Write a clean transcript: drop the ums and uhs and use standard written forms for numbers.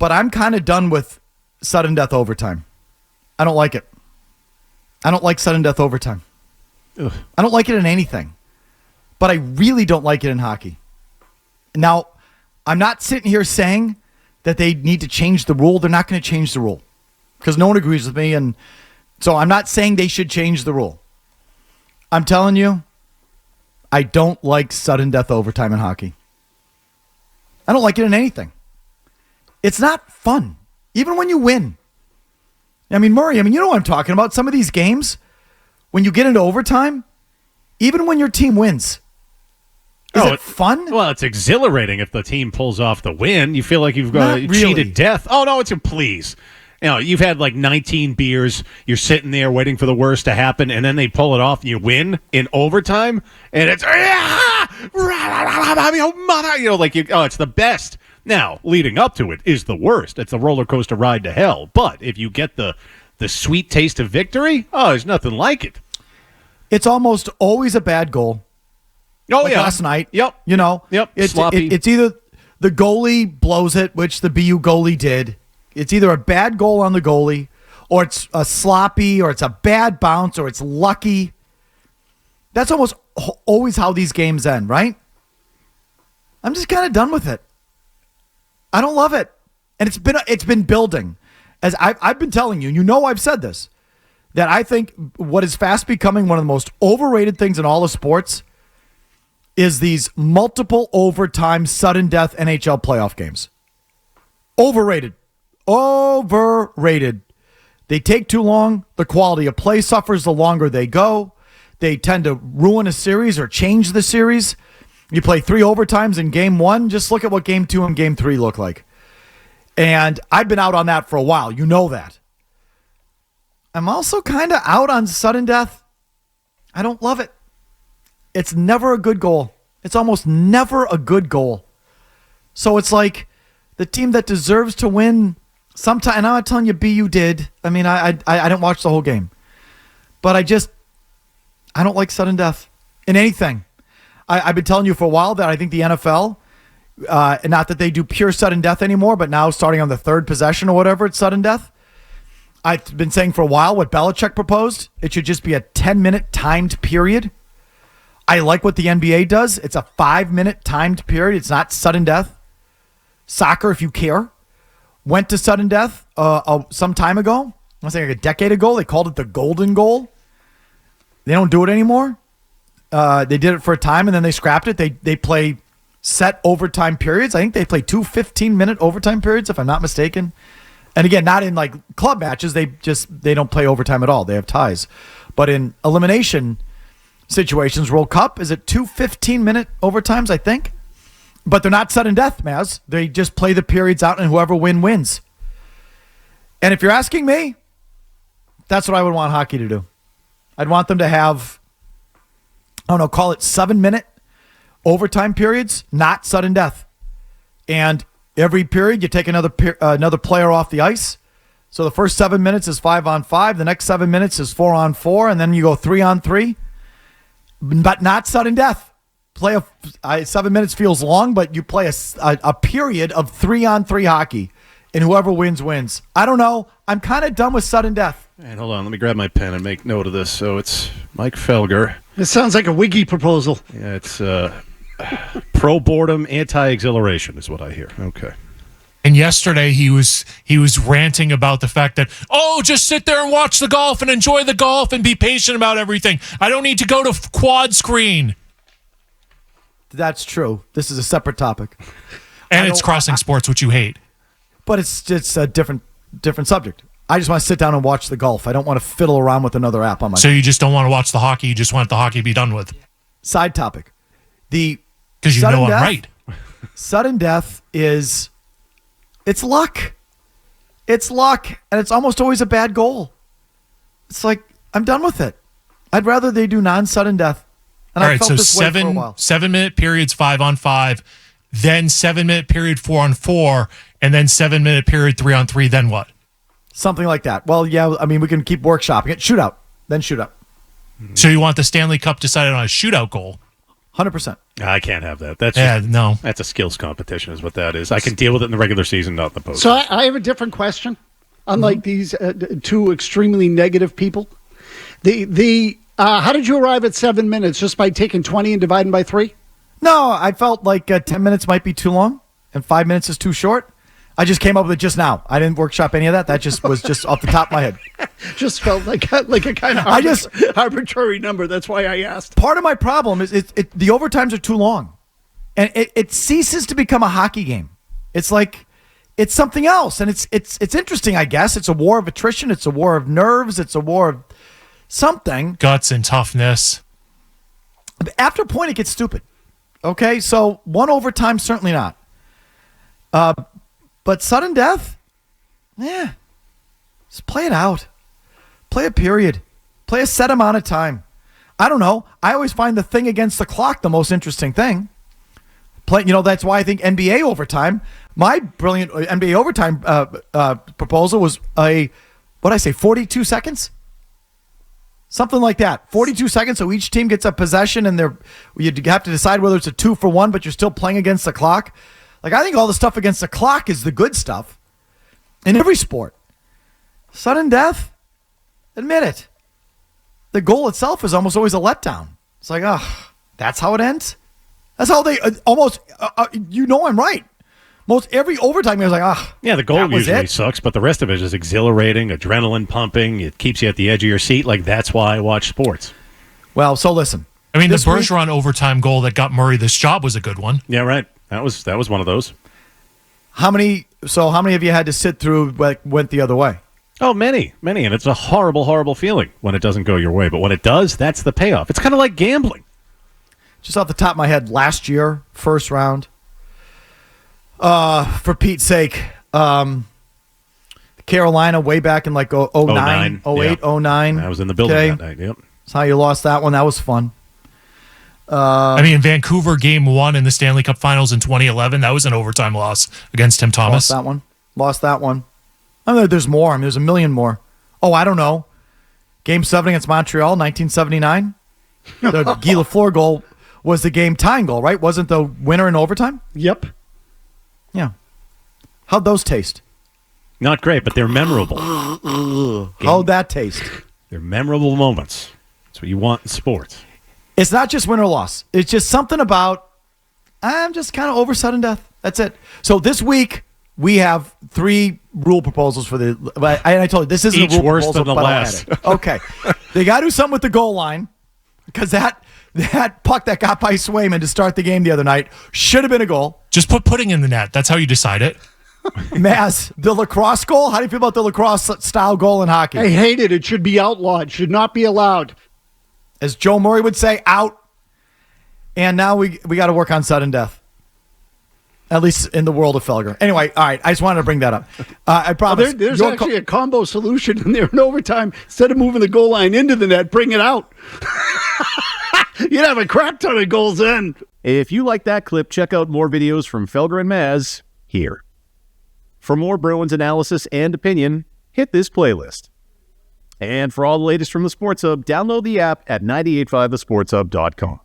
but I'm kind of done with sudden death overtime. I don't like it. I don't like sudden death overtime. Ugh. I don't like it in anything, but I really don't like it in hockey. Now, I'm not sitting here saying that they need to change the rule. They're not going to change the rule because no one agrees with me. And so I'm not saying they should change the rule. I'm telling you, I don't like sudden death overtime in hockey. I don't like it in anything. It's not fun, even when you win. I mean, Murray, you know what I'm talking about. Some of these games, when you get into overtime, even when your team wins, is it fun? Well, it's exhilarating if the team pulls off the win. You feel like you've cheated death. Oh, no, please. You know, you've had like 19 beers. You're sitting there waiting for the worst to happen, and then they pull it off and you win in overtime, and it's it's the best. Now, leading up to it is the worst. It's the roller coaster ride to hell. But if you get the sweet taste of victory, there's nothing like it. It's almost always a bad goal. Oh, like yeah. Last night. Yep. You know. Yep. Sloppy. It's either the goalie blows it, which the BU goalie did. It's either a bad goal on the goalie, or it's a sloppy, or it's a bad bounce, or it's lucky. That's almost always how these games end, right? I'm just kind of done with it. I don't love it. And it's been building. As I've been telling you, I've said this, that I think what is fast becoming one of the most overrated things in all of sports is these multiple overtime sudden death NHL playoff games. Overrated. They take too long. The quality of play suffers the longer they go. They tend to ruin a series or change the series. You play 3 overtimes in game 1. Just look at what game 2 and game 3 look like. And I've been out on that for a while. You know that. I'm also kind of out on sudden death. I don't love it. It's never a good goal. It's almost never a good goal. So it's like the team that deserves to win sometime, and I'm not telling you BU did. I mean, I didn't watch the whole game. But I don't like sudden death in anything. I've been telling you for a while that I think the NFL, not that they do pure sudden death anymore, but now starting on the 3rd possession or whatever, it's sudden death. I've been saying for a while what Belichick proposed. It should just be a 10-minute timed period. I like what the NBA does. It's a 5-minute timed period. It's not sudden death. Soccer, if you care, went to sudden death some time ago. I was like a decade ago. They called it the golden goal. They don't do it anymore. They did it for a time, and then they scrapped it. They play set overtime periods. I think they play 2 15-minute overtime periods, if I'm not mistaken. And again, not in like club matches. They don't play overtime at all. They have ties. But in elimination situations, World Cup, is it 2 15-minute overtimes, I think? But they're not sudden death, Maz. They just play the periods out, and whoever wins. And if you're asking me, that's what I would want hockey to do. I'd want them to have, I don't know, call it 7-minute overtime periods, not sudden death. And every period, you take another player off the ice. So the first 7 minutes is 5-on-5. The next 7 minutes is 4-on-4. And then you go 3-on-3. But not sudden death. 7 minutes feels long, but you play a period of 3-on-3 hockey. And whoever wins. I don't know. I'm kind of done with sudden death. And hold on, let me grab my pen and make note of this. So it's Mike Felger. It sounds like a Wiggy proposal. Yeah, it's pro-boredom, anti-exhilaration is what I hear. Okay. And yesterday he was ranting about the fact that, just sit there and watch the golf and enjoy the golf and be patient about everything. I don't need to go to quad screen. That's true. This is a separate topic. And it's crossing sports, which you hate. But it's a different subject. I just want to sit down and watch the golf. I don't want to fiddle around with another app on my phone. So you just don't want to watch the hockey. You just want the hockey to be done with. Side topic. Because you know I'm right. Sudden death is, it's luck. It's luck. And it's almost always a bad goal. It's like, I'm done with it. I'd rather they do non-sudden death. And all I right, felt so this way for a while. 7-minute periods, 5-on-5, then 7-minute period, 4-on-4, and then 7-minute period, 3-on-3, then what? Something like that. Well, yeah, I mean, we can keep workshopping it. Shootout. Then shootout. So you want the Stanley Cup decided on a shootout goal? 100%. I can't have that. That's no. That's a skills competition, is what that is. I can deal with it in the regular season, not in the postseason. So I have a different question. Unlike these two extremely negative people, how did you arrive at 7 minutes? Just by taking 20 and dividing by 3? No, I felt like 10 minutes might be too long and 5 minutes is too short. I just came up with it just now. I didn't workshop any of that. That just was just off the top of my head. Just felt like a kind of arbitrary number. That's why I asked. Part of my problem is the overtimes are too long. And it ceases to become a hockey game. It's like it's something else. And it's interesting, I guess. It's a war of attrition. It's a war of nerves. It's a war of something. Guts and toughness. After a point, it gets stupid. Okay, so one overtime, certainly not. But sudden death, just play it out. Play a period. Play a set amount of time. I don't know. I always find the thing against the clock the most interesting thing. That's why I think NBA overtime. My brilliant NBA overtime proposal was 42 seconds? Something like that. 42 seconds, so each team gets a possession, and you have to decide whether it's a 2-for-1, but you're still playing against the clock. Like, I think all the stuff against the clock is the good stuff in every sport. Sudden death, admit it. The goal itself is almost always a letdown. It's like, that's how it ends? That's how they almost, I'm right. Most every overtime, you're like, yeah, the goal usually sucks, but the rest of it is exhilarating, adrenaline pumping. It keeps you at the edge of your seat. Like, that's why I watch sports. Well, so listen. I mean, the Bergeron overtime goal that got Murray this job was a good one. Yeah, right. That was one of those. How many of you had to sit through went the other way? Oh, many. And it's a horrible, horrible feeling when it doesn't go your way. But when it does, that's the payoff. It's kind of like gambling. Just off the top of my head, last year, first round. For Pete's sake, Carolina way back in like 09, 08, 09. I was in the building that night, yep. That's how you lost that one. That was fun. Vancouver Game 1 in the Stanley Cup Finals in 2011, that was an overtime loss against Tim Thomas. Lost that one. I mean, there's more. There's a million more. Oh, I don't know. Game 7 against Montreal, 1979. The Guy Lafleur goal was the game-tying goal, right? Wasn't the winner in overtime? Yep. Yeah. How'd those taste? Not great, but they're memorable. How'd that taste? They're memorable moments. That's what you want in sports. It's not just win or loss. It's just something about, I'm just kind of over sudden death. That's it. So this week, we have 3 rule proposals for the, I told you, this isn't each a rule worse proposal, than the but last. Okay. They got to do something with the goal line, because that puck that got by Swayman to start the game the other night should have been a goal. Just put pudding in the net. That's how you decide it. Maz, the lacrosse goal? How do you feel about the lacrosse-style goal in hockey? I hate it. It should be outlawed. Should not be allowed. As Joe Murray would say, out. And now we got to work on sudden death. At least in the world of Felger. Anyway, all right. I just wanted to bring that up. I promise. There's actually a combo solution in there in overtime. Instead of moving the goal line into the net, bring it out. You'd have a crap ton of goals then. If you like that clip, check out more videos from Felger and Maz here. For more Bruins analysis and opinion, hit this playlist. And for all the latest from the Sports Hub, download the app at 985thesportshub.com.